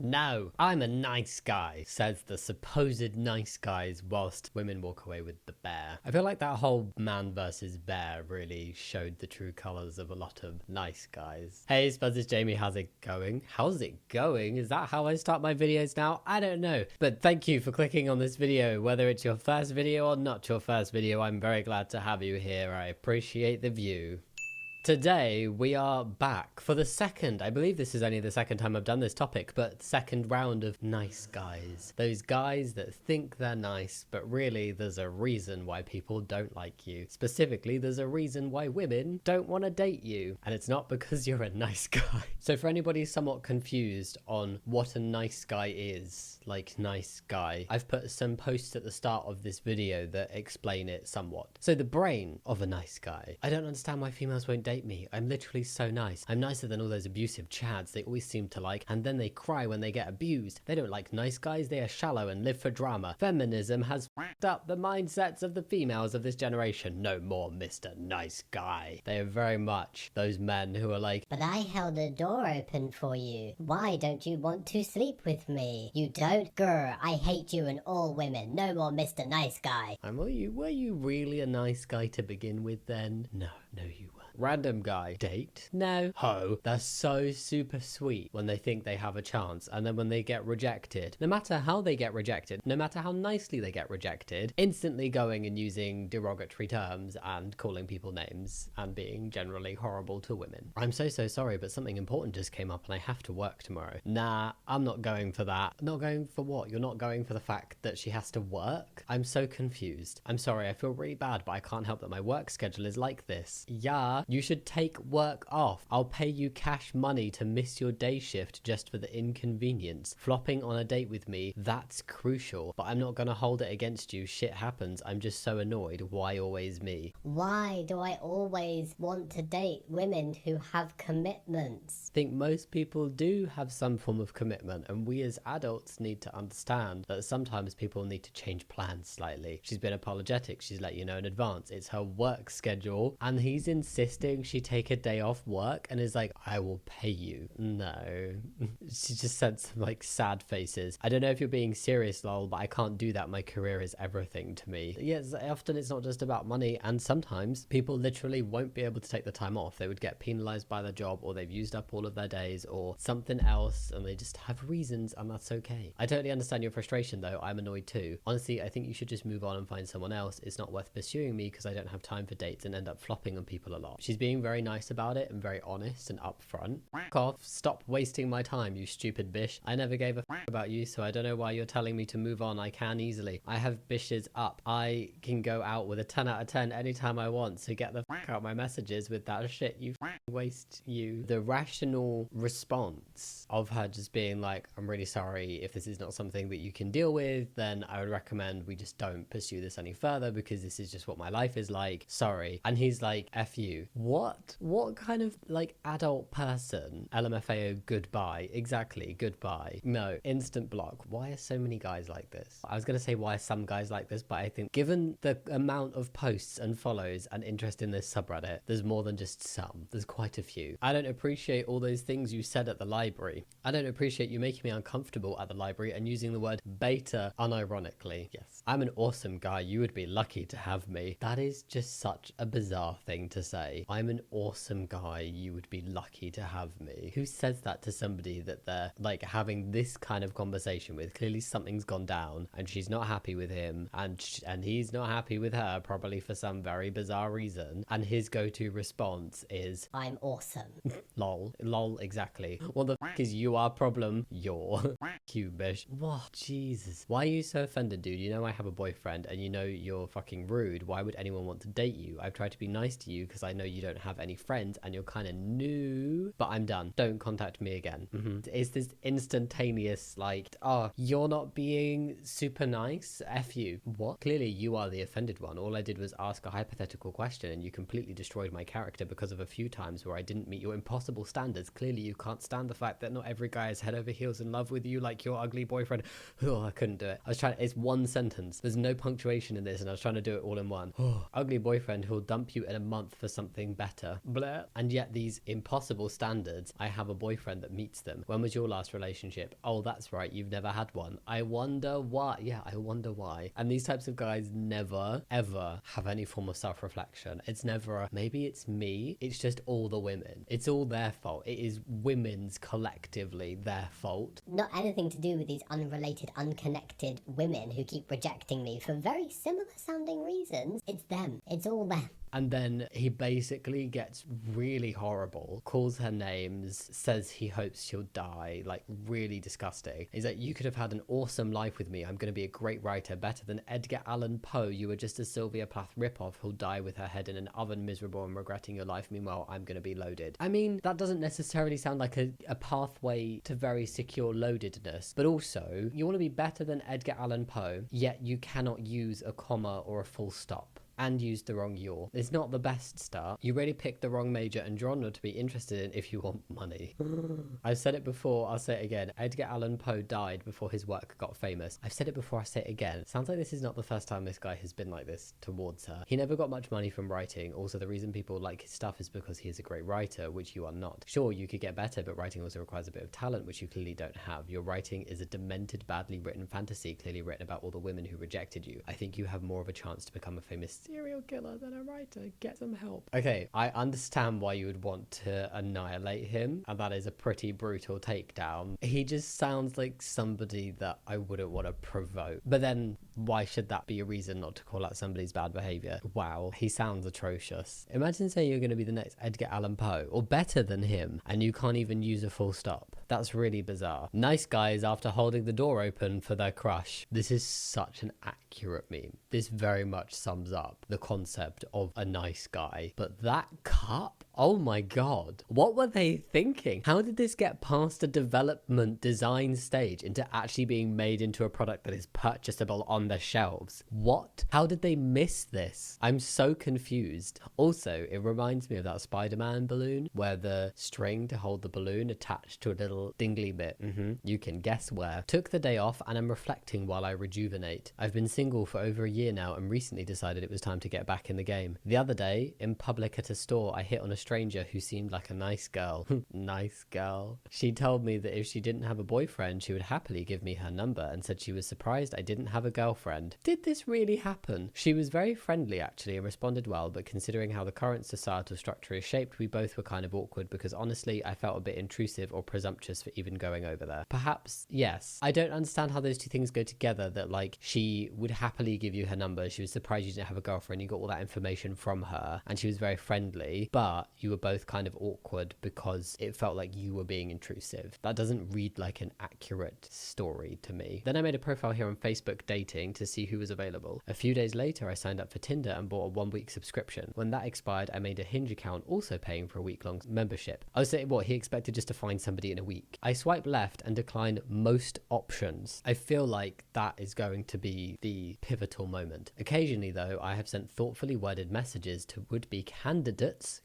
No, I'm a nice guy, says the supposed nice guys whilst women walk away with the bear. I feel like that whole man versus bear really showed the true colours of a lot of nice guys. Hey Spurs, it's Jamie, how's it going? How's it going? Is that how I start my videos now? I don't know, but thank you for clicking on this video. Whether it's your first video or not your first video, I'm very glad to have you here. I appreciate the view. Today we are back for the second, I believe this is only the second time I've done this topic, but second round of nice guys. Those guys that think they're nice, but really there's a reason why people don't like you. Specifically, there's a reason why women don't want to date you, and it's not because you're a nice guy. So for anybody somewhat confused on what a nice guy is, like nice guy, I've put some posts at the start of this video that explain it somewhat. So the brain of a nice guy. I don't understand why females won't date me. I'm literally so nice. I'm nicer than all those abusive chads they always seem to like, and then they cry when they get abused. They don't like nice guys, they are shallow and live for drama. Feminism has f***ed up the mindsets of the females of this generation. No more Mr. Nice Guy. They are very much those men who are like, but I held the door open for you. Why don't you want to sleep with me? You don't? Grr, I hate you and all women. No more Mr. Nice Guy. were you really a nice guy to begin with then? No, you weren't. Random guy. Date? No. Ho. They're so super sweet when they think they have a chance, and then when they get rejected, no matter how they get rejected, no matter how nicely they get rejected, instantly going and using derogatory terms and calling people names and being generally horrible to women. I'm so sorry, but something important just came up and I have to work tomorrow. Nah, I'm not going for that. Not going for what? You're not going for the fact that she has to work? I'm so confused. I'm sorry, I feel really bad, but I can't help that my work schedule is like this. Yeah, you should take work off. I'll pay you cash money to miss your day shift just for the inconvenience. Flopping on a date with me, that's crucial, but I'm not gonna hold it against you. Shit happens. I'm just so annoyed. Why always me? Why do I always want to date women who have commitments? I think most people do have some form of commitment, and we as adults need to understand that sometimes people need to change plans slightly. She's been apologetic. She's let you know in advance. It's her work schedule, and he's insisting she take a day off work and is like, I will pay you. No. She just sent some like sad faces. I don't know if you're being serious, lol, but I can't do that. My career is everything to me. Yes, often it's not just about money, and sometimes people literally won't be able to take the time off. They would get penalized by their job, or they've used up all of their days or something else, and they just have reasons, and that's okay. I totally understand your frustration though. I'm annoyed too. Honestly, I think you should just move on and find someone else. It's not worth pursuing me because I don't have time for dates and end up flopping on people a lot. She's being very nice about it and very honest and upfront. F*** off. Stop wasting my time, you stupid bish. I never gave a f*** about you, so I don't know why you're telling me to move on. I can easily. I have bishes up. I can go out with a 10 out of 10 anytime I want, so get the f*** out my messages with that shit. You waste you. The rational response of her just being like, I'm really sorry, if this is not something that you can deal with, then I would recommend we just don't pursue this any further because this is just what my life is like. Sorry. And he's like, F you. What kind of like adult person? LMFAO, goodbye. Exactly, goodbye. No, instant block. Why are so many guys like this? I was gonna say why are some guys like this, but I think given the amount of posts and follows and interest in this subreddit, there's more than just some. There's quite a few. I don't appreciate all those things you said at the library. I don't appreciate you making me uncomfortable at the library and using the word beta unironically. Yes, I'm an awesome guy. You would be lucky to have me. That is just such a bizarre thing to say. I'm an awesome guy. You would be lucky to have me. Who says that to somebody that they're like having this kind of conversation with? Clearly something's gone down and she's not happy with him, and he's not happy with her, probably for some very bizarre reason, and his go-to response is, I'm awesome. lol, exactly. What the f is your problem? Your you bish. What? Jesus. Why are you so offended, dude? You know I have a boyfriend and you know you're fucking rude. Why would anyone want to date you? I've tried to be nice to you because I know you don't have any friends and you're kind of new, but I'm done. Don't contact me again. Is this instantaneous like, oh, you're not being super nice? F you. What? Clearly you are the offended one. All I did was ask a hypothetical question and you completely destroyed my character because of a few times where I didn't meet your impossible standards. Clearly you can't stand the fact that not every guy is head over heels in love with you like your ugly boyfriend. Oh, I couldn't do it. I was trying, it's one sentence. There's no punctuation in this and I was trying to do it all in one. Ugly boyfriend who'll dump you in a month for something something better. Blah. And yet these impossible standards, I have a boyfriend that meets them. When was your last relationship? Oh, that's right, you've never had one. I wonder why. Yeah, I wonder why. And these types of guys never, ever have any form of self-reflection. It's never a, maybe it's me. It's just all the women. It's all their fault. It is women's collectively their fault. Not anything to do with these unrelated, unconnected women who keep rejecting me for very similar sounding reasons. It's them. It's all them. And then he basically gets really horrible, calls her names, says he hopes she'll die, like really disgusting. He's like, you could have had an awesome life with me. I'm going to be a great writer, better than Edgar Allan Poe. You were just a Sylvia Plath ripoff who'll die with her head in an oven, miserable and regretting your life. Meanwhile, I'm going to be loaded. I mean, that doesn't necessarily sound like a pathway to very secure loadedness, but also you want to be better than Edgar Allan Poe, yet you cannot use a comma or a full stop. And used the wrong yaw. It's not the best start. You really picked the wrong major and genre to be interested in if you want money. I've said it before, I'll say it again. Edgar Allan Poe died before his work got famous. I've said it before, I say it again. Sounds like this is not the first time this guy has been like this towards her. He never got much money from writing. Also, the reason people like his stuff is because he is a great writer, which you are not. Sure, you could get better, but writing also requires a bit of talent, which you clearly don't have. Your writing is a demented, badly written fantasy, clearly written about all the women who rejected you. I think you have more of a chance to become a famous serial killer than a writer. Get some help. Okay, I understand why you would want to annihilate him, and that is a pretty brutal takedown. He just sounds like somebody that I wouldn't want to provoke. But then, why should that be a reason not to call out somebody's bad behavior? Wow, he sounds atrocious. Imagine saying you're going to be the next Edgar Allan Poe, or better than him, and you can't even use a full stop. That's really bizarre. Nice guys after holding the door open for their crush. This is such an accurate meme. This very much sums up the concept of a nice guy. But that cup? Oh my god. What were they thinking? How did this get past a development design stage into actually being made into a product that is purchasable on the shelves? What? How did they miss this? I'm so confused. Also, it reminds me of that Spider-Man balloon where the string to hold the balloon attached to a little dingly bit. You can guess where. Took the day off and I'm reflecting while I rejuvenate. I've been single for over a year now and recently decided it was time to get back in the game. The other day, in public at a store, I hit on a stranger who seemed like a nice girl. Nice girl. She told me that if she didn't have a boyfriend, she would happily give me her number and said she was surprised I didn't have a girlfriend. Did this really happen? She was very friendly actually and responded well, but considering how the current societal structure is shaped, we both were kind of awkward because honestly, I felt a bit intrusive or presumptuous for even going over there. Perhaps, yes. I don't understand how those two things go together, that like she would happily give you her number, she was surprised you didn't have a girlfriend, you got all that information from her, and she was very friendly, but you were both kind of awkward because it felt like you were being intrusive. That doesn't read like an accurate story to me. Then I made a profile here on Facebook dating to see who was available. A few days later, I signed up for Tinder and bought a 1-week subscription. When that expired, I made a Hinge account, also paying for a week-long membership. I was saying, what, he expected just to find somebody in a week. I swiped left and declined most options. I feel like that is going to be the pivotal moment. Occasionally, though, I have sent thoughtfully worded messages to would-be candidates.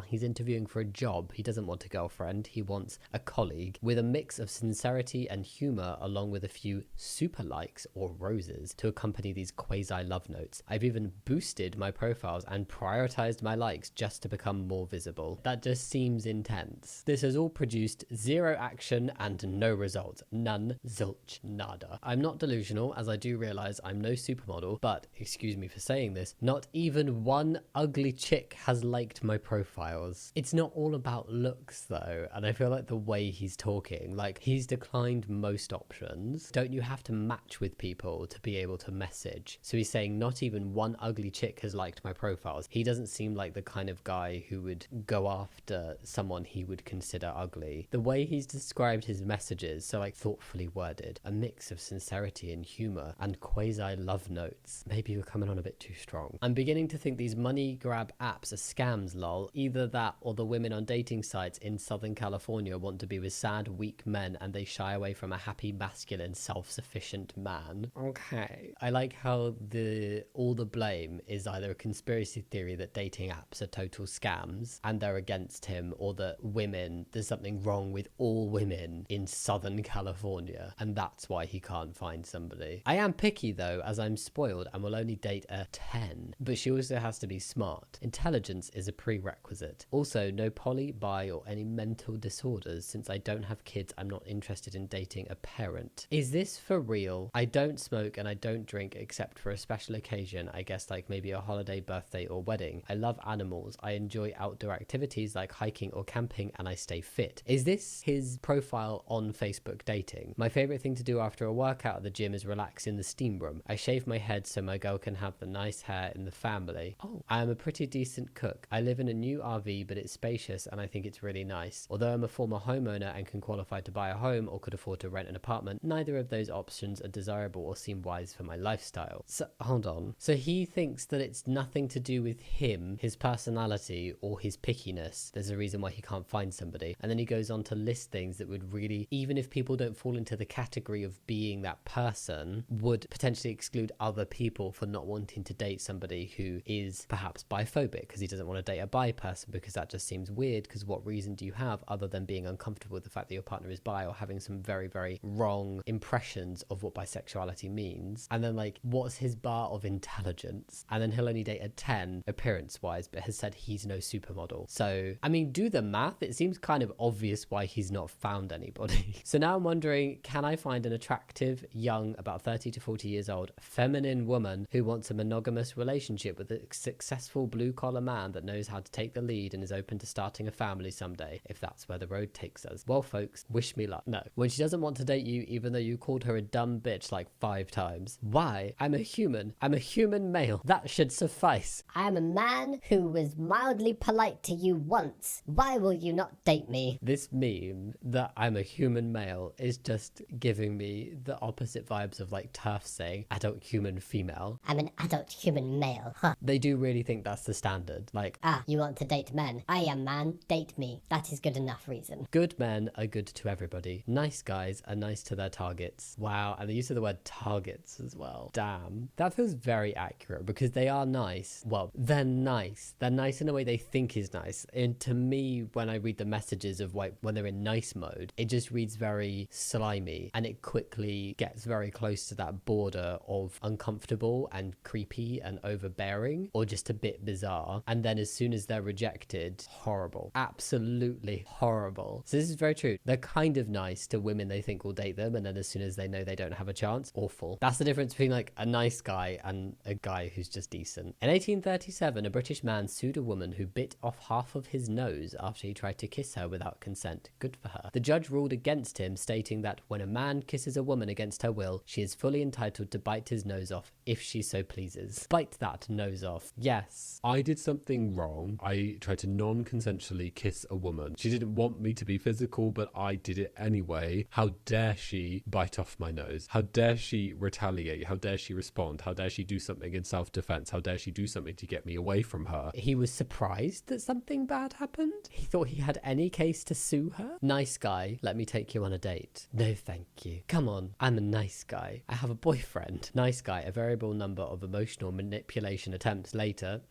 He's interviewing for a job. He doesn't want a girlfriend. He wants a colleague with a mix of sincerity and humor, along with a few super likes or roses to accompany these quasi love notes. I've even boosted my profiles and prioritized my likes just to become more visible. That just seems intense. This has all produced zero action and no result. None, zilch, nada. I'm not delusional, as I do realize I'm no supermodel, but, excuse me for saying this, not even one ugly chick has liked my profiles. It's not all about looks though, and I feel like the way he's talking, like he's declined most options. Don't you have to match with people to be able to message? So he's saying not even one ugly chick has liked my profiles. He doesn't seem like the kind of guy who would go after someone he would consider ugly. The way he's described his messages, so like thoughtfully worded, a mix of sincerity and humor and quasi love notes. Maybe you're coming on a bit too strong. I'm beginning to think these money grab apps are scams lol. Either that or the women on dating sites in Southern California want to be with sad, weak men and they shy away from a happy, masculine, self-sufficient man. Okay. I like how all the blame is either a conspiracy theory that dating apps are total scams and they're against him, or that there's something wrong with all women in Southern California and that's why he can't find somebody. I am picky though, as I'm spoiled and will only date a 10, but she also has to be smart. Intelligence is a prerequisite. Also, no poly, bi, or any mental disorders. Since I don't have kids, I'm not interested in dating a parent. Is this for real? I don't smoke and I don't drink except for a special occasion, I guess like maybe a holiday, birthday, or wedding. I love animals. I enjoy outdoor activities like hiking or camping, and I stay fit. Is this his profile on Facebook dating? My favorite thing to do after a workout at the gym is relax in the steam room. I shave my head so my girl can have the nice hair in the family. Oh, I am a pretty decent cook. I live in a new RV, but it's spacious and I think it's really nice. Although I'm a former homeowner and can qualify to buy a home or could afford to rent an apartment, neither of those options are desirable or seem wise for my lifestyle. So, hold on. So he thinks that it's nothing to do with him, his personality, or his pickiness. There's a reason why he can't find somebody. And then he goes on to list things that would really, even if people don't fall into the category of being that person, would potentially exclude other people for not wanting to date somebody who is perhaps biphobic, because he doesn't want to date a bi person because that just seems weird, because what reason do you have other than being uncomfortable with the fact that your partner is bi or having some very, very wrong impressions of what bisexuality means? And then like, what's his bar of intelligence? And then he'll only date a 10 appearance wise, but has said he's no supermodel. So I mean, do the math. It seems kind of obvious why he's not found anybody. So now I'm wondering, can I find an attractive, young, about 30 to 40 years old, feminine woman who wants a monogamous relationship with a successful blue-collar man that knows how to take the lead and is open to starting a family someday, if that's where the road takes us? Well, folks, wish me luck. No. When she doesn't want to date you, even though you called her a dumb bitch like 5 times. Why? I'm a human. I'm a human male. That should suffice. I am a man who was mildly polite to you once. Why will you not date me? This meme that I'm a human male is just giving me the opposite vibes of like TERF saying adult human female. I'm an adult human male. Huh. They do really think that's the standard. Like, you want to date men? I am man, date me. That is good enough reason. good men are good to everybody. Nice guys are nice to their targets. Wow, and the use of the word targets as well. Damn. That feels very accurate because they are nice. Well, they're nice. They're nice in a way they think is nice. And to me, when I read the messages of like when they're in nice mode, it just reads very slimy and it quickly gets very close to that border of uncomfortable and creepy and overbearing or just a bit bizarre. And then as soon as they're rejected, horrible. Absolutely horrible. So this is very true. They're kind of nice to women they think will date them, and then as soon as they know they don't have a chance, awful. That's the difference between like a nice guy and a guy who's just decent. In 1837, a British man sued a woman who bit off half of his nose after he tried to kiss her without consent. Good for her. The judge ruled against him, stating that when a man kisses a woman against her will, she is fully entitled to bite his nose off if she so pleases. Bite that nose off. Yes. I did something wrong. I tried to non-consensually kiss a woman. She didn't want me to be physical, but I did it anyway. How dare she bite off my nose? How dare she retaliate? How dare she respond? How dare she do something in self-defense? How dare she do something to get me away from her? He was surprised that something bad happened. He thought he had any case to sue her. Nice guy, let me take you on a date. No, thank you. Come on, I'm a nice guy. I have a boyfriend. Nice guy, a variable number of emotional manipulation attempts later.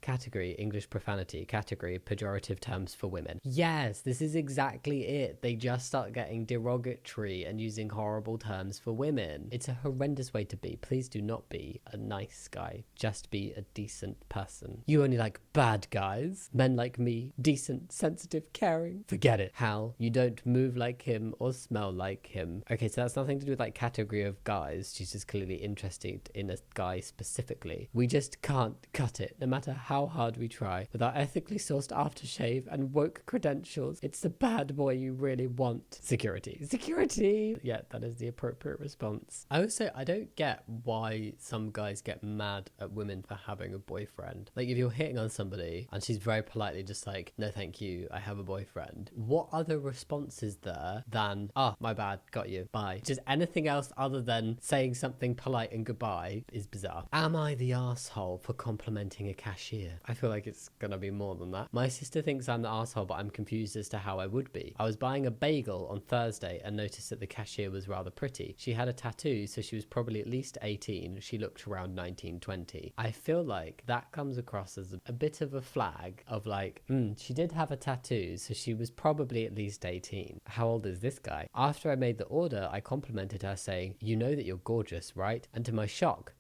Category, English profanity. Category, pejorative terms for women. Yes, this is exactly it. They just start getting derogatory and using horrible terms for women. It's a horrendous way to be. Please do not be a nice guy. Just be a decent person. You only like bad guys. Men like me. Decent, sensitive, caring. Forget it. Hal, you don't move like him or smell like him. Okay, so that's nothing to do with like category of guys. She's just clearly interested in a guy specifically. We just can't cut it, no matter how hard we try. With our ethically sourced aftershave and woke credentials, it's the bad boy you really want. Security. Security! Yeah, that is the appropriate response. I don't get why some guys get mad at women for having a boyfriend. Like, if you're hitting on somebody and she's very politely just like, no thank you, I have a boyfriend. What other response is there than, my bad, got you, bye? Just anything else other than saying something polite and goodbye is bizarre. Am I the asshole for complimenting a cashier? I feel like it's gonna be more than that. My sister thinks I'm the asshole, but I'm confused as to how I would be. I was buying a bagel on Thursday and noticed that the cashier was rather pretty. She had a tattoo, so she was probably at least 18. She looked around 19, 20. I feel like that comes across as a bit of a flag of like, she did have a tattoo, so she was probably at least 18. How old is this guy? After I made the order, I complimented her saying, you know that you're gorgeous, right? And to my shock,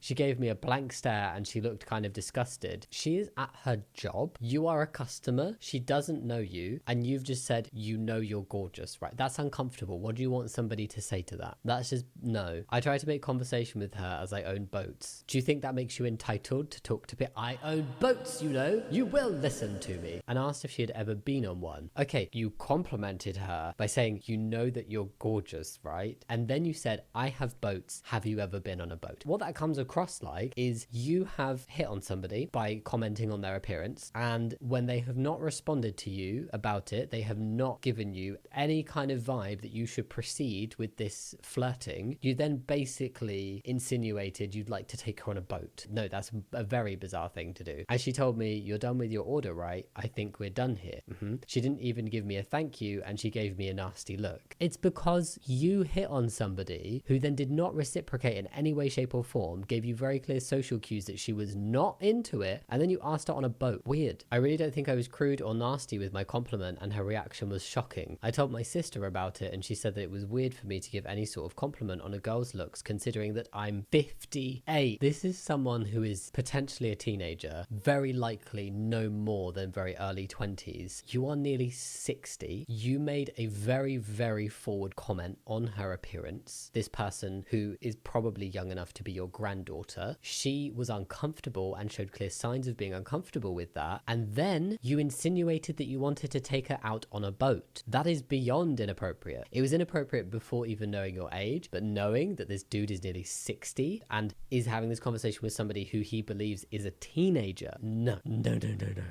she gave me a blank stare and she looked kind of disgusted. She is at her job. You are a customer. She doesn't know you. And you've just said, you know you're gorgeous, right? That's uncomfortable. What do you want somebody to say to that? That's just no. I try to make conversation with her as I own boats. Do you think that makes you entitled to talk to people? I own boats, you know. You will listen to me. And asked if she had ever been on one. Okay, you complimented her by saying, you know that you're gorgeous, right? And then you said, I have boats. Have you ever been on a boat? What that comes across like is you have hit on somebody by commenting on their appearance, and when they have not responded to you about it, they have not given you any kind of vibe that you should proceed with this flirting, you then basically insinuated you'd like to take her on a boat. No, that's a very bizarre thing to do. And she told me, you're done with your order, right? I think we're done here. She didn't even give me a thank you, and she gave me a nasty look. It's because you hit on somebody who then did not reciprocate in any way, shape or form, gave you very clear social cues that she was not into it, and then you asked her on a boat. Weird. I really don't think I was crude or nasty with my compliment, and her reaction was shocking. I told my sister about it, and she said that it was weird for me to give any sort of compliment on a girl's looks, considering that I'm 58. This is someone who is potentially a teenager, very likely no more than very early 20s. You are nearly 60. You made a very, very forward comment on her appearance. This person who is probably young enough to be your granddaughter, she was uncomfortable and showed clear signs of being uncomfortable with that. And then you insinuated that you wanted to take her out on a boat. That is beyond inappropriate. It was inappropriate before even knowing your age, but knowing that this dude is nearly 60 and is having this conversation with somebody who he believes is a teenager. No.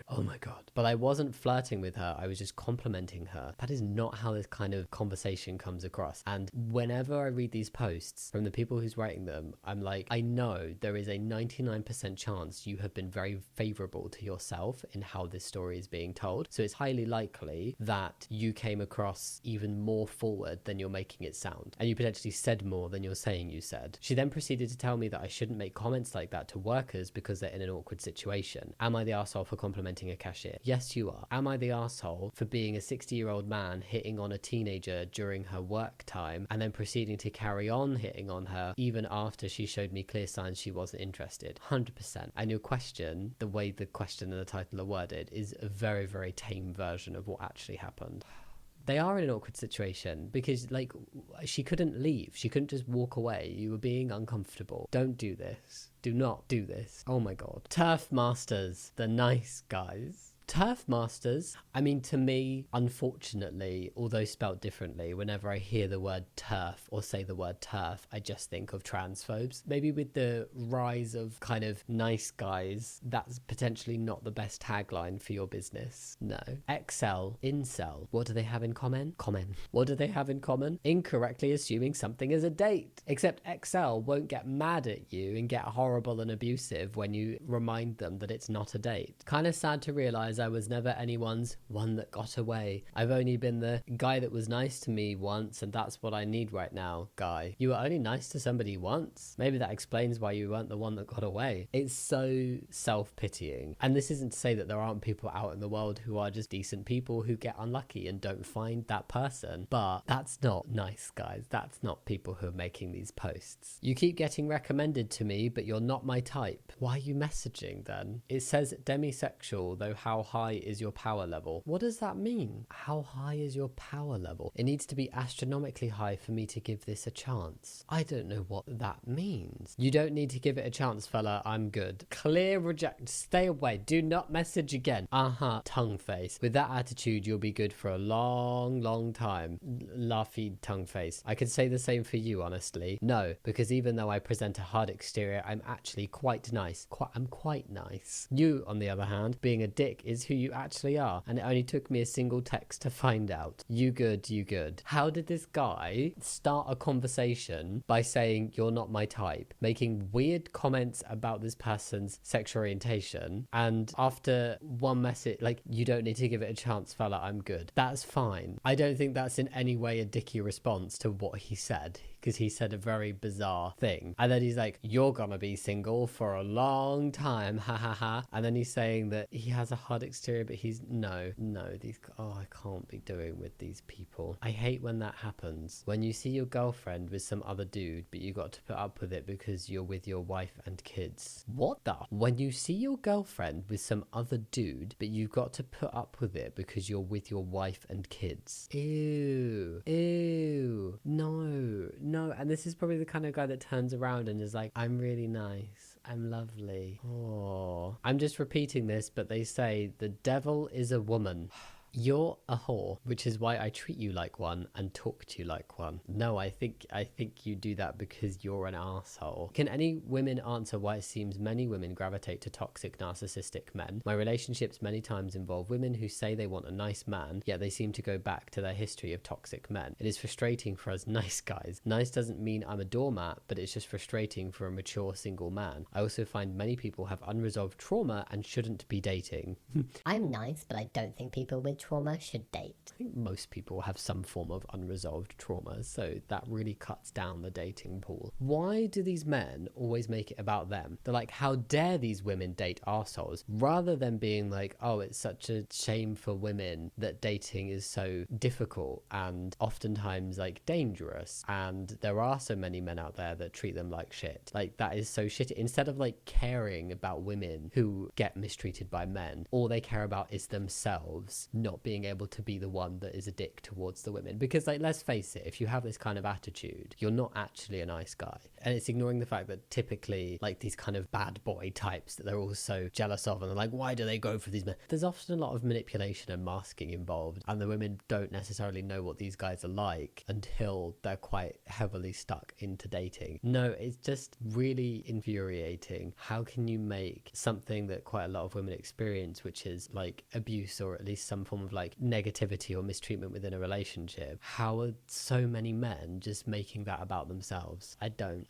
Oh my God. But I wasn't flirting with her. I was just complimenting her. That is not how this kind of conversation comes across. And whenever I read these posts from the people who's writing them, I'm like, I know there is a 99% chance you have been very favorable to yourself in how this story is being told. So it's highly likely that you came across even more forward than you're making it sound. And you potentially said more than you're saying you said. She then proceeded to tell me that I shouldn't make comments like that to workers because they're in an awkward situation. Am I the arsehole for complimenting a cashier? Yes, you are. Am I the arsehole for being a 60-year-old man hitting on a teenager during her work time and then proceeding to carry on hitting on her even after she showed me clear signs she wasn't interested? 100%. And your question, the way the question and the title are worded, is a very, very tame version of what actually happened. They are in an awkward situation because, like, she couldn't leave. She couldn't just walk away. You were being uncomfortable. Don't do this. Do not do this. Oh my God. Turf Masters, the nice guys. Turf Masters, I mean, to me, unfortunately, although spelt differently, whenever I hear the word turf or say the word turf, I just think of transphobes. Maybe with the rise of kind of nice guys, that's potentially not the best tagline for your business. No. Excel, incel. What do they have in common? What do they have in common? Incorrectly assuming something is a date. Except Excel won't get mad at you and get horrible and abusive when you remind them that it's not a date. Kind of sad to realize I was never anyone's one that got away. I've only been the guy that was nice to me once, and that's what I need right now, guy. You were only nice to somebody once. Maybe that explains why you weren't the one that got away. It's so self-pitying. And this isn't to say that there aren't people out in the world who are just decent people who get unlucky and don't find that person. But that's not nice, guys. That's not people who are making these posts. You keep getting recommended to me, but you're not my type. Why are you messaging then? It says demisexual, though how high is your power level? What does that mean? How high is your power level? It needs to be astronomically high for me to give this a chance. I don't know what that means. You don't need to give it a chance, fella. I'm good. Clear reject. Stay away. Do not message again. Tongue face. With that attitude, you'll be good for a long, long time. Laughy tongue face. I could say the same for you, honestly. No, because even though I present a hard exterior, I'm actually quite nice. I'm quite nice. You, on the other hand, being a dick is is who you actually are. And it only took me a single text to find out. You good, you good. How did this guy start a conversation by saying, you're not my type, making weird comments about this person's sexual orientation, and after one message, like, you don't need to give it a chance, fella, I'm good. That's fine. I don't think that's in any way a dicky response to what he said, because he said a very bizarre thing. And then he's like, you're gonna be single for a long time, ha ha ha. And then he's saying that he has a hard exterior, but he's I can't be doing with these people. I hate when that happens. When you see your girlfriend with some other dude, but you got to put up with it because you're with your wife and kids. What the? When you see your girlfriend with some other dude, but you've got to put up with it because you're with your wife and kids. Ew. Ew. No. And this is probably the kind of guy that turns around and is like, I'm really nice. I'm lovely. Oh. I'm just repeating this, but they say the devil is a woman. You're a whore, which is why I treat you like one and talk to you like one. No, I think you do that because you're an asshole. Can any women answer why it seems many women gravitate to toxic narcissistic men? My relationships many times involve women who say they want a nice man, yet they seem to go back to their history of toxic men. It is frustrating for us nice guys. Nice doesn't mean I'm a doormat, but it's just frustrating for a mature single man. I also find many people have unresolved trauma and shouldn't be dating. I'm nice, but I don't think people with trauma should date. I think most people have some form of unresolved trauma, so that really cuts down the dating pool. Why do these men always make it about them? They're like, how dare these women date arseholes, rather than being like, oh, it's such a shame for women that dating is so difficult and oftentimes like dangerous, and there are so many men out there that treat them like shit. Like, that is so shitty. Instead of like caring about women who get mistreated by men, all they care about is themselves not being able to be the one that is a dick towards the women. Because, like, let's face it, if you have this kind of attitude, you're not actually a nice guy. And it's ignoring the fact that typically, like, these kind of bad boy types that they're all so jealous of, and they're like, why do they go for these men? There's often a lot of manipulation and masking involved, and the women don't necessarily know what these guys are like until they're quite heavily stuck into dating. No, it's just really infuriating. How can you make something that quite a lot of women experience, which is like abuse or at least some form of like negativity or mistreatment within a relationship, how are so many men just making that about themselves? I don't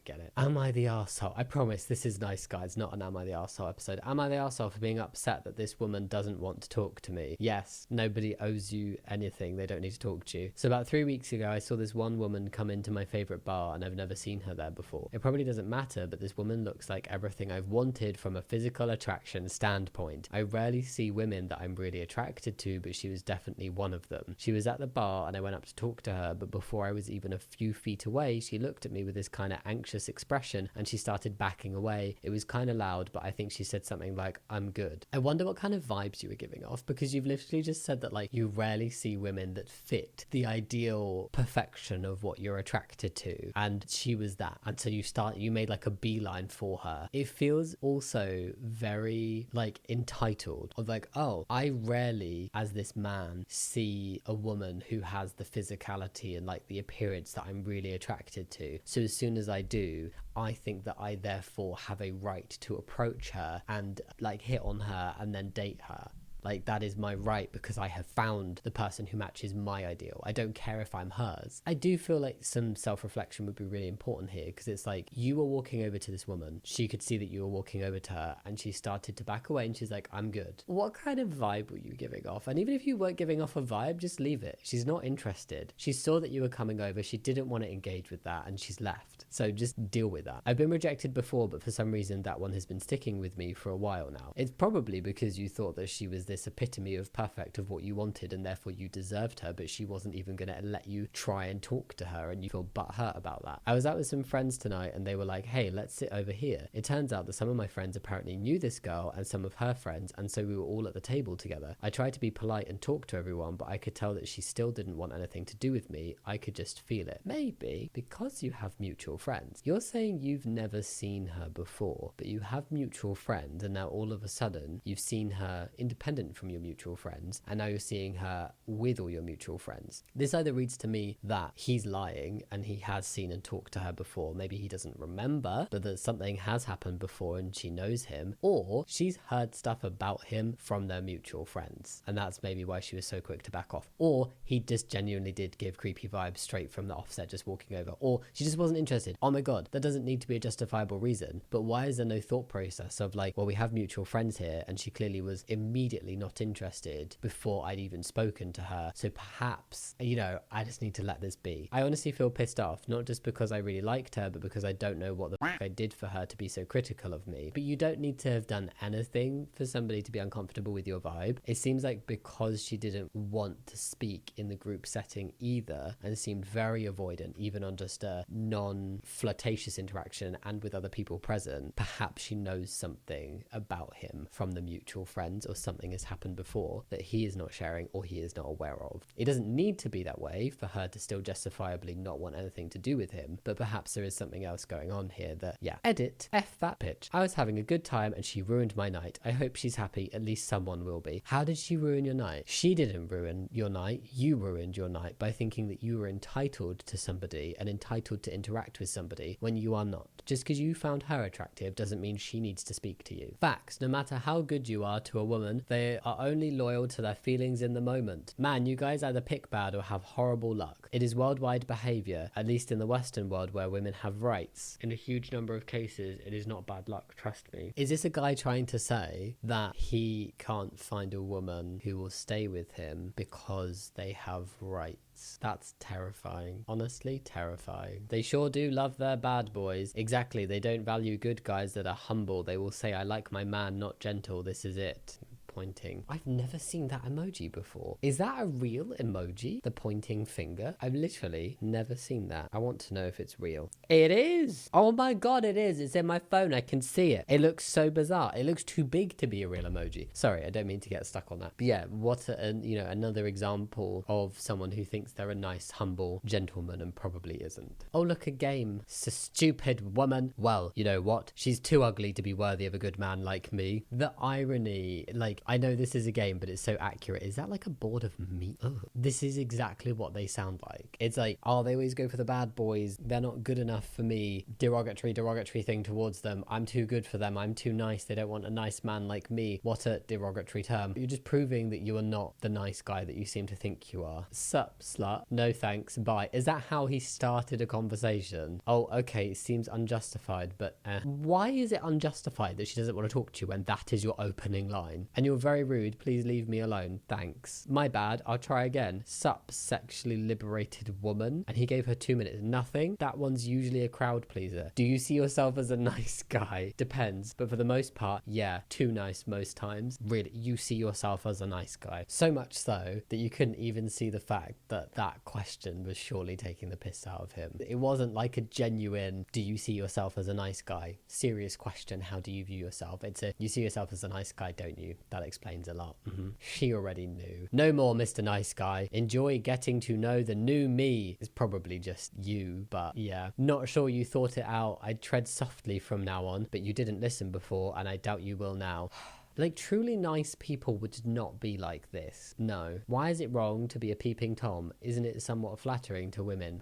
get it. Am I the arsehole? I promise this is nice guys, not an Am I the Arsehole episode. Am I the arsehole for being upset that this woman doesn't want to talk to me? Yes, nobody owes you anything. They don't need to talk to you. So about 3 weeks ago, I saw this one woman come into my favorite bar, and I've never seen her there before. It probably doesn't matter, but this woman looks like everything I've wanted from a physical attraction standpoint. I rarely see women that I'm really attracted to, but she was definitely one of them. She was at the bar and I went up to talk to her, but before I was even a few feet away, she looked at me with this kind of anxious expression and she started backing away. It was kind of loud, but I think she said something like, I'm good. I wonder what kind of vibes you were giving off, because you've literally just said that like you rarely see women that fit the ideal perfection of what you're attracted to, and she was that. And so you made like a beeline for her. It feels also very like entitled, of like, oh, I rarely as this man see a woman who has the physicality and like the appearance that I'm really attracted to, so as soon as I do, I think that I therefore have a right to approach her and like hit on her and then date her. Like, that is my right because I have found the person who matches my ideal. I don't care if I'm hers. I do feel like some self-reflection would be really important here, because it's like, you were walking over to this woman. She could see that you were walking over to her and she started to back away and she's like, I'm good. What kind of vibe were you giving off? And even if you weren't giving off a vibe, just leave it. She's not interested. She saw that you were coming over. She didn't want to engage with that and she's left. So just deal with that. I've been rejected before, but for some reason that one has been sticking with me for a while now. It's probably because you thought that she was this epitome of perfect of what you wanted and therefore you deserved her, but she wasn't even going to let you try and talk to her and you feel butthurt about that. I was out with some friends tonight and they were like, hey, let's sit over here. It turns out that some of my friends apparently knew this girl and some of her friends, and so we were all at the table together. I tried to be polite and talk to everyone, but I could tell that she still didn't want anything to do with me. I could just feel it. Maybe because you have mutual friends. You're saying you've never seen her before, but you have mutual friends, and now all of a sudden you've seen her independent from your mutual friends, and now you're seeing her with all your mutual friends. This either reads to me that he's lying and he has seen and talked to her before. Maybe he doesn't remember, but that something has happened before and she knows him, or she's heard stuff about him from their mutual friends, and that's maybe why she was so quick to back off. Or he just genuinely did give creepy vibes straight from the offset, just walking over, or she just wasn't interested. Oh my god, that doesn't need to be a justifiable reason, but why is there no thought process of like, well, we have mutual friends here and she clearly was immediately not interested before I'd even spoken to her, so perhaps, you know, I just need to let this be. I honestly feel pissed off, not just because I really liked her, but because I don't know what the fuck I did for her to be so critical of me. But you don't need to have done anything for somebody to be uncomfortable with your vibe. It seems like because she didn't want to speak in the group setting either, and seemed very avoidant even on just a non-flirtatious interaction and with other people present, perhaps she knows something about him from the mutual friends, or something has happened before that he is not sharing or he is not aware of. It doesn't need to be that way for her to still justifiably not want anything to do with him, but perhaps there is something else going on here that, yeah, edit, F that bitch. I was having a good time and she ruined my night. I hope she's happy, at least someone will be. How did she ruin your night? She didn't ruin your night, you ruined your night by thinking that you were entitled to somebody and entitled to interact with somebody when you are not. Just because you found her attractive doesn't mean she needs to speak to you. Facts, no matter how good you are to a woman, they are only loyal to their feelings in the moment. Man, you guys either pick bad or have horrible luck. It is worldwide behavior, at least in the Western world where women have rights. In a huge number of cases, it is not bad luck, trust me. Is this a guy trying to say that he can't find a woman who will stay with him because they have rights? That's terrifying. Honestly, terrifying. They sure do love their bad boys. Exactly, they don't value good guys that are humble. They will say, I like my man, not gentle, this is it. Pointing. I've never seen that emoji before. Is that a real emoji? The pointing finger? I've literally never seen that. I want to know if it's real. It is! Oh my god, it is! It's in my phone. I can see it. It looks so bizarre. It looks too big to be a real emoji. Sorry, I don't mean to get stuck on that. But yeah, what another example of someone who thinks they're a nice, humble gentleman and probably isn't. Oh, look, a game. Stupid woman. Well, you know what? She's too ugly to be worthy of a good man like me. The irony, like, I know this is a game, but it's so accurate. Is that like a board of meat? Oh, this is exactly what they sound like. It's like, oh, they always go for the bad boys. They're not good enough for me. Derogatory thing towards them. I'm too good for them. I'm too nice. They don't want a nice man like me. What a derogatory term. You're just proving that you are not the nice guy that you seem to think you are. Sup, slut? No thanks. Bye. Is that how he started a conversation? Oh, okay. It seems unjustified, but why is it unjustified that she doesn't want to talk to you when that is your opening line? And you're very rude. Please leave me alone. Thanks. My bad. I'll try again. Sup, sexually liberated woman. And he gave her 2 minutes. Nothing. That one's usually a crowd pleaser. Do you see yourself as a nice guy? Depends. But for the most part, yeah, too nice most times. Really, you see yourself as a nice guy. So much so that you couldn't even see the fact that that question was surely taking the piss out of him. It wasn't like a genuine, do you see yourself as a nice guy? Serious question. How do you view yourself? It's a, you see yourself as a nice guy, don't you? That explains a lot. She already knew. No more, Mr. Nice Guy. Enjoy getting to know the new me. It's probably just you, but yeah. Not sure you thought it out. I'd tread softly from now on, but you didn't listen before, and I doubt you will now. Like, truly nice people would not be like this. No. Why is it wrong to be a peeping Tom? Isn't it somewhat flattering to women?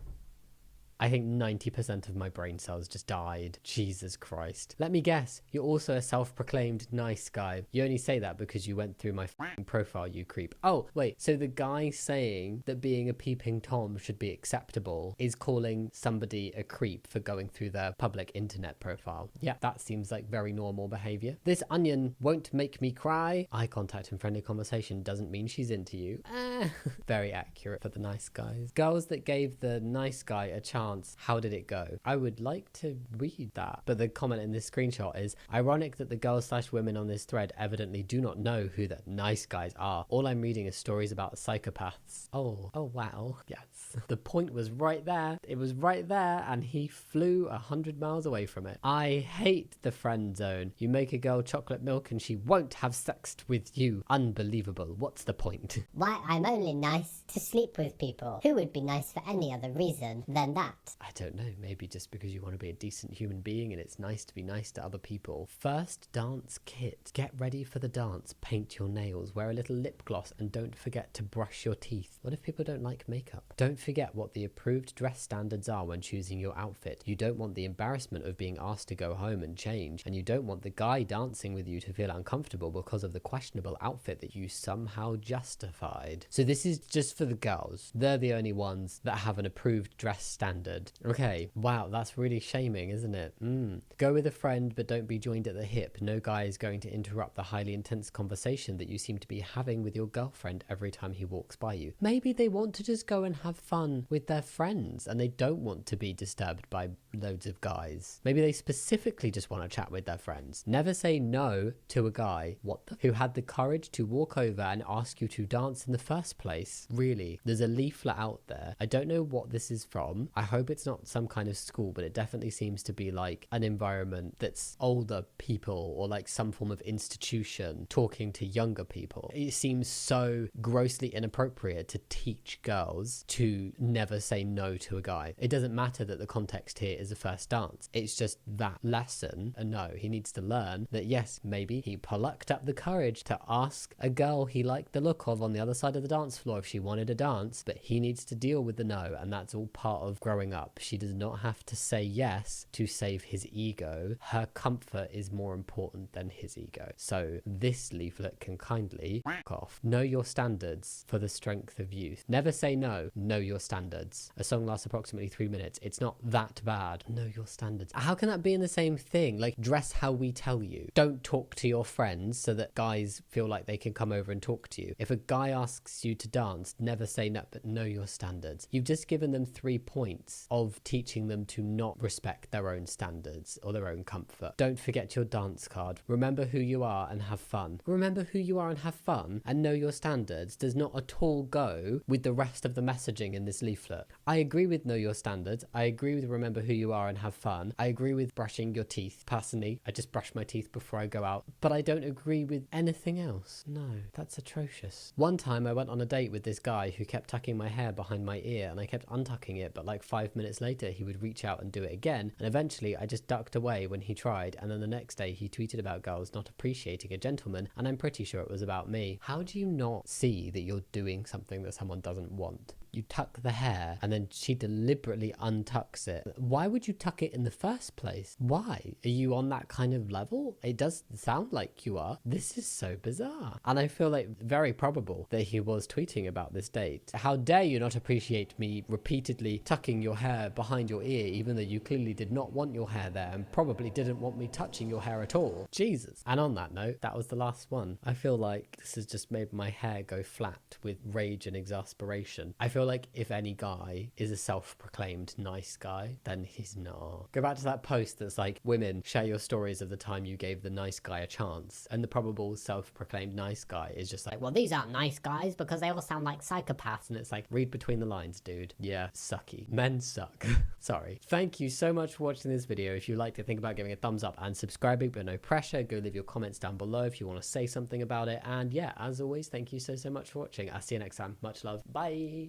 I think 90% of my brain cells just died. Jesus Christ. Let me guess, you're also a self-proclaimed nice guy. You only say that because you went through my f***ing profile, you creep. Oh, wait, so the guy saying that being a peeping Tom should be acceptable is calling somebody a creep for going through their public internet profile. Yeah, that seems like very normal behavior. This onion won't make me cry. Eye contact and friendly conversation doesn't mean she's into you. Very accurate for the nice guys. Girls that gave the nice guy a chance. How did it go? I would like to read that. But the comment in this screenshot is, ironic that the girls/women on this thread evidently do not know who the nice guys are. All I'm reading is stories about psychopaths. Oh wow. Yes. The point was right there. It was right there and he flew 100 miles away from it. I hate the friend zone. You make a girl chocolate milk and she won't have sex with you. Unbelievable. What's the point? Why, I'm only nice to sleep with people. Who would be nice for any other reason than that? that? I don't know, maybe just because you want to be a decent human being and it's nice to be nice to other people. First dance kit. Get ready for the dance, paint your nails, wear a little lip gloss, and don't forget to brush your teeth. What if people don't like makeup? Don't forget what the approved dress standards are when choosing your outfit. You don't want the embarrassment of being asked to go home and change, and you don't want the guy dancing with you to feel uncomfortable because of the questionable outfit that you somehow justified. So this is just for the girls. They're the only ones that have an approved dress standard. Okay, wow, that's really shaming, isn't it? Go with a friend, but don't be joined at the hip. No guy is going to interrupt the highly intense conversation that you seem to be having with your girlfriend every time he walks by you. Maybe they want to just go and have fun with their friends and they don't want to be disturbed by loads of guys. Maybe they specifically just want to chat with their friends. Never say no to a guy who had the courage to walk over and ask you to dance in the first place. Really, there's a leaflet out there. I don't know what this is from. I hope it's not some kind of school, but it definitely seems to be like an environment that's older people or like some form of institution talking to younger people. It seems so grossly inappropriate to teach girls to never say no to a guy. It doesn't matter that the context here is a first dance. It's just that lesson. And no, he needs to learn that yes, maybe he plucked up the courage to ask a girl he liked the look of on the other side of the dance floor if she wanted to dance, but he needs to deal with the no, and that's all part of growing up. She does not have to say yes to save his ego. Her comfort is more important than his ego. So this leaflet can kindly off. Know your standards for the strength of youth. Never say no. Know your standards. A song lasts approximately 3 minutes. It's not that bad. Know your standards. How can that be in the same thing? Like, dress how we tell you. Don't talk to your friends so that guys feel like they can come over and talk to you. If a guy asks you to dance, never say no, but know your standards. You've just given them 3 points of teaching them to not respect their own standards or their own comfort. Don't forget your dance card. Remember who you are and have fun. Remember who you are and have fun and know your standards does not at all go with the rest of the messaging in this leaflet. I agree with know your standards. I agree with remember who you are and have fun. I agree with brushing your teeth. Personally, I just brush my teeth before I go out, but I don't agree with anything else. No, that's atrocious. One time I went on a date with this guy who kept tucking my hair behind my ear and I kept untucking it, but like 5 minutes later he would reach out and do it again, and eventually I just ducked away when he tried, and then the next day he tweeted about girls not appreciating a gentleman, and I'm pretty sure it was about me. How do you not see that you're doing something that someone doesn't want? You tuck the hair and then she deliberately untucks it. Why would you tuck it in the first place? Why? Are you on that kind of level? It does sound like you are. This is so bizarre. And I feel like very probable that he was tweeting about this date. How dare you not appreciate me repeatedly tucking your hair behind your ear, even though you clearly did not want your hair there and probably didn't want me touching your hair at all. Jesus. And on that note, that was the last one. I feel like this has just made my hair go flat with rage and exasperation. I feel like if any guy is a self-proclaimed nice guy, then he's not. Go back to that post that's like, women, share your stories of the time you gave the nice guy a chance. And the probable self-proclaimed nice guy is just like, well, these aren't nice guys because they all sound like psychopaths. And it's like, read between the lines, dude. Yeah, sucky. Men suck. Sorry. Thank you so much for watching this video. If you liked it, think about giving a thumbs up and subscribing, but no pressure. Go leave your comments down below if you want to say something about it. And yeah, as always, thank you so much for watching. I'll see you next time. Much love. Bye.